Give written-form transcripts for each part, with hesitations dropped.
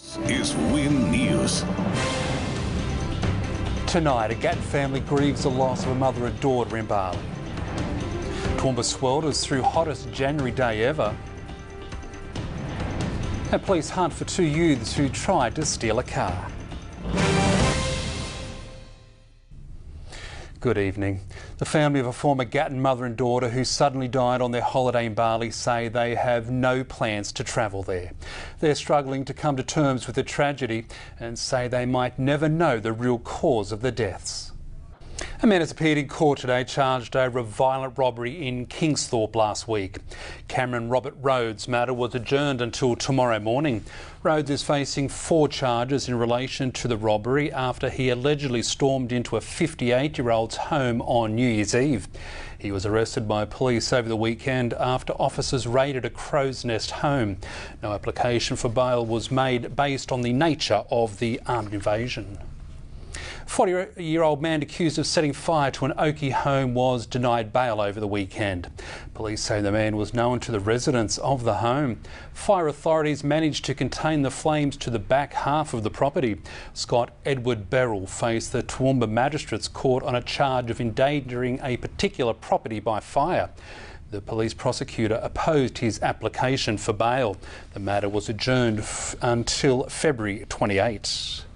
Is Win News. Tonight, a Gatton family grieves the loss of a mother and daughter in Bali. Toowoomba swelters through hottest January day ever. And police hunt for two youths who tried to steal a car. Good evening. The family of a former Gatton mother and daughter who suddenly died on their holiday in Bali say they have no plans to travel there. They're struggling to come to terms with the tragedy and say they might never know the real cause of the deaths. A man has appeared in court today charged over a violent robbery in Kingsthorpe last week. Cameron Robert Rhodes' matter was adjourned until tomorrow morning. Rhodes is facing 4 charges in relation to the robbery after he allegedly stormed into a 58-year-old's home on New Year's Eve. He was arrested by police over the weekend after officers raided a Crow's Nest home. No application for bail was made based on the nature of the armed invasion. A 40-year-old man accused of setting fire to an Oakey home was denied bail over the weekend. Police say the man was known to the residents of the home. Fire authorities managed to contain the flames to the back half of the property. Scott Edward Beryl faced the Toowoomba Magistrates Court on a charge of endangering a particular property by fire. The police prosecutor opposed his application for bail. The matter was adjourned until February 28.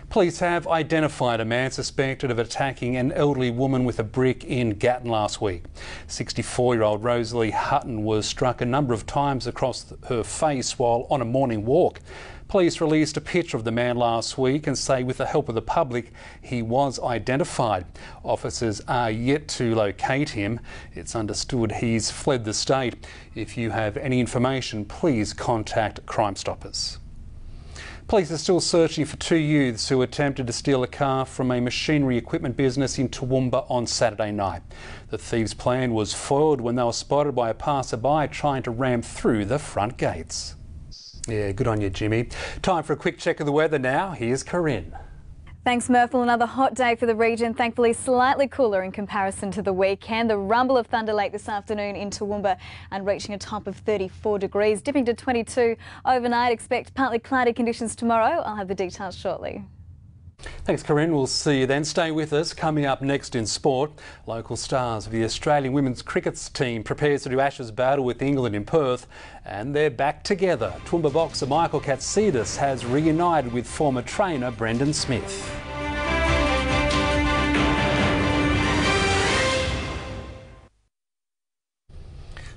Police have identified a man suspected of attacking an elderly woman with a brick in Gatton last week. 64-year-old Rosalie Hutton was struck a number of times across her face while on a morning walk. Police released a picture of the man last week and say with the help of the public he was identified. Officers are yet to locate him. It's understood he's fled the state. If you have any information, please contact Crime Stoppers. Police are still searching for 2 youths who attempted to steal a car from a machinery equipment business in Toowoomba on Saturday night. The thieves' plan was foiled when they were spotted by a passerby trying to ram through the front gates. Yeah, good on you, Jimmy. Time for a quick check of the weather now. Here's Corinne. Thanks, Murph. Well, another hot day for the region, thankfully slightly cooler in comparison to the weekend. The rumble of thunder late this afternoon in Toowoomba and reaching a top of 34 degrees, dipping to 22 overnight. Expect partly cloudy conditions tomorrow. I'll have the details shortly. Thanks, Corinne. We'll see you then. Stay with us. Coming up next in sport, local stars of the Australian women's cricket team prepares to do Ashes battle with England in Perth, and they're back together. Toowoomba boxer Michael Katsidis has reunited with former trainer Brendan Smith.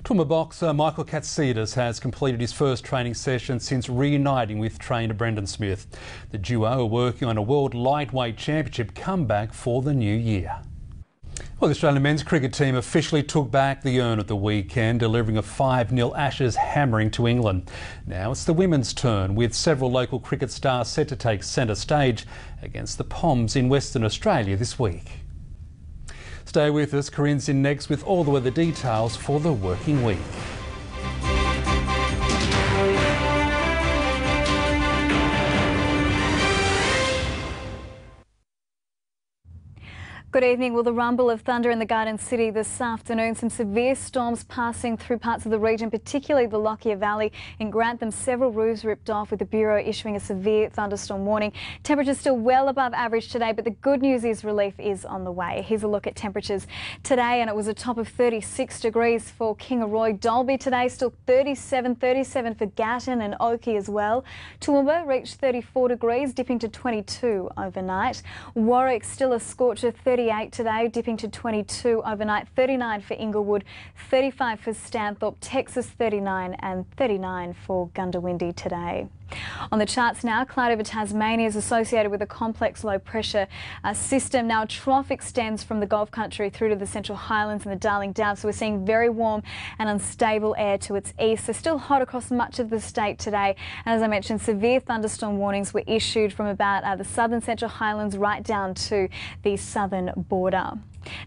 Toowoomba boxer Michael Katsidis has completed his first training session since reuniting with trainer Brendan Smith. The duo are working on a World Lightweight Championship comeback for the new year. Well, the Australian men's cricket team officially took back the urn at the weekend, delivering a 5-0 Ashes hammering to England. Now it's the women's turn, with several local cricket stars set to take centre stage against the Poms in Western Australia this week. Stay with us. Corinne's in next with all the weather details for the working week. Good evening. Well, the rumble of thunder in the Garden City this afternoon. Some severe storms passing through parts of the region, particularly the Lockyer Valley. In Grantham, several roofs ripped off, with the Bureau issuing a severe thunderstorm warning. Temperatures still well above average today, but the good news is relief is on the way. Here's a look at temperatures today, and it was a top of 36 degrees for Kingaroy. Dalby today still 37 for Gatton and Oakey as well. Toowoomba reached 34 degrees, dipping to 22 overnight. Warwick still a scorcher, 38 today, dipping to 22 overnight, 39 for Inglewood, 35 for Stanthorpe, Texas 39 and 39 for Gundawindi today. On the charts now, cloud over Tasmania is associated with a complex low pressure system. Now a trough extends from the Gulf country through to the Central Highlands and the Darling Downs, so we're seeing very warm and unstable air to its east. So still hot across much of the state today, and as I mentioned, severe thunderstorm warnings were issued from about the southern Central Highlands right down to the southern border.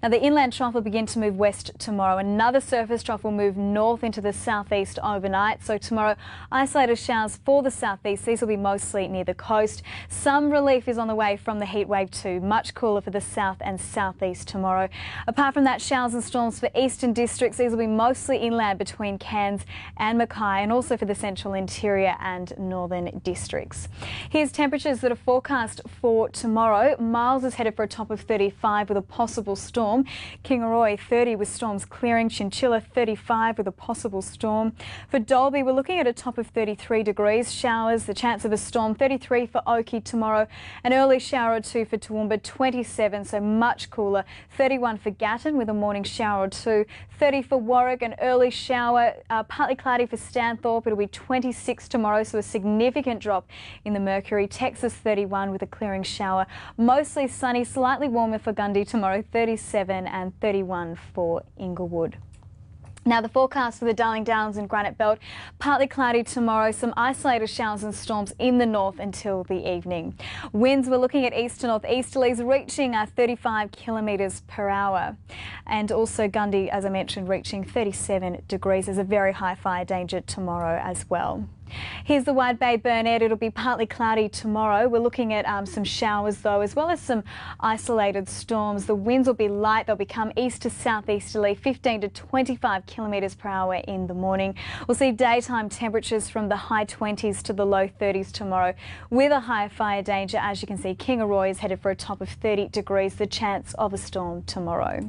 Now, the inland trough will begin to move west tomorrow. Another surface trough will move north into the southeast overnight. So tomorrow, isolated showers for the southeast. These will be mostly near the coast. Some relief is on the way from the heat wave too. Much cooler for the south and southeast tomorrow. Apart from that, showers and storms for eastern districts. These will be mostly inland between Cairns and Mackay, and also for the central interior and northern districts. Here's temperatures that are forecast for tomorrow. Miles is headed for a top of 35 with a possible storm. Kingaroy 30 with storms clearing. Chinchilla 35 with a possible storm. For Dalby, we're looking at a top of 33 degrees. Showers, the chance of a storm. 33 for Oakey tomorrow. An early shower or two for Toowoomba. 27, so much cooler. 31 for Gatton with a morning shower or two. 30 for Warwick, an early shower. Partly cloudy for Stanthorpe. It'll be 26 tomorrow, so a significant drop in the mercury. Texas 31 with a clearing shower. Mostly sunny, slightly warmer for Gundy tomorrow. 37 and 31 for Inglewood. Now, the forecast for the Darling Downs and Granite Belt, partly cloudy tomorrow, some isolated showers and storms in the north until the evening. Winds, we're looking at east to northeasterlies reaching 35 kilometres per hour. And also Gundy, as I mentioned, reaching 37 degrees. There's a very high fire danger tomorrow as well. Here's the Wide Bay Burnett. It'll be partly cloudy tomorrow. We're looking at some showers though, as well as some isolated storms. The winds will be light. They'll become east to southeasterly, 15 to 25 kilometres per hour in the morning. We'll see daytime temperatures from the high 20s to the low 30s tomorrow, with a higher fire danger. As you can see, Kingaroy is headed for a top of 30 degrees, the chance of a storm tomorrow.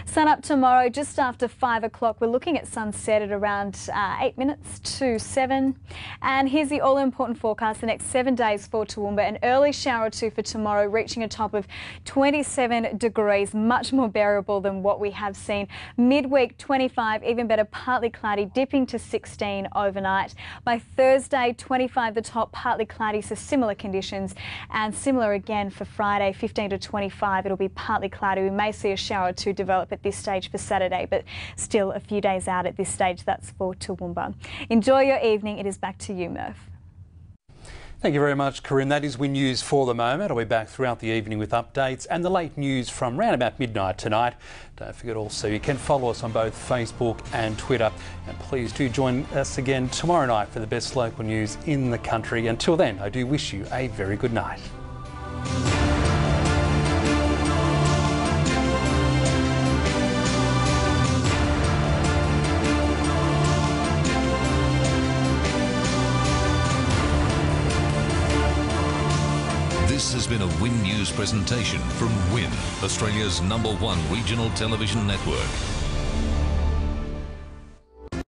Sun up tomorrow just after 5 o'clock. We're looking at sunset at around 8 minutes to 7. And here's the all-important forecast the next 7 days for Toowoomba. An early shower or two for tomorrow, reaching a top of 27 degrees, much more bearable than what we have seen. Midweek 25, even better, partly cloudy, dipping to 16 overnight. By Thursday, 25 the top, partly cloudy, so similar conditions. And similar again for Friday, 15 to 25, it'll be partly cloudy. We may see a shower or two develop at this stage for Saturday, but still a few days out at this stage. That's for Toowoomba. Enjoy your evening. It is back to you, Murph. Thank you very much, Corinne. That is Win News for the moment. I'll be back throughout the evening with updates and the late news from around about midnight tonight. Don't forget also you can follow us on both Facebook and Twitter. And please do join us again tomorrow night for the best local news in the country. Until then, I do wish you a very good night. This has been a Win News presentation from Win, Australia's #1 regional television network.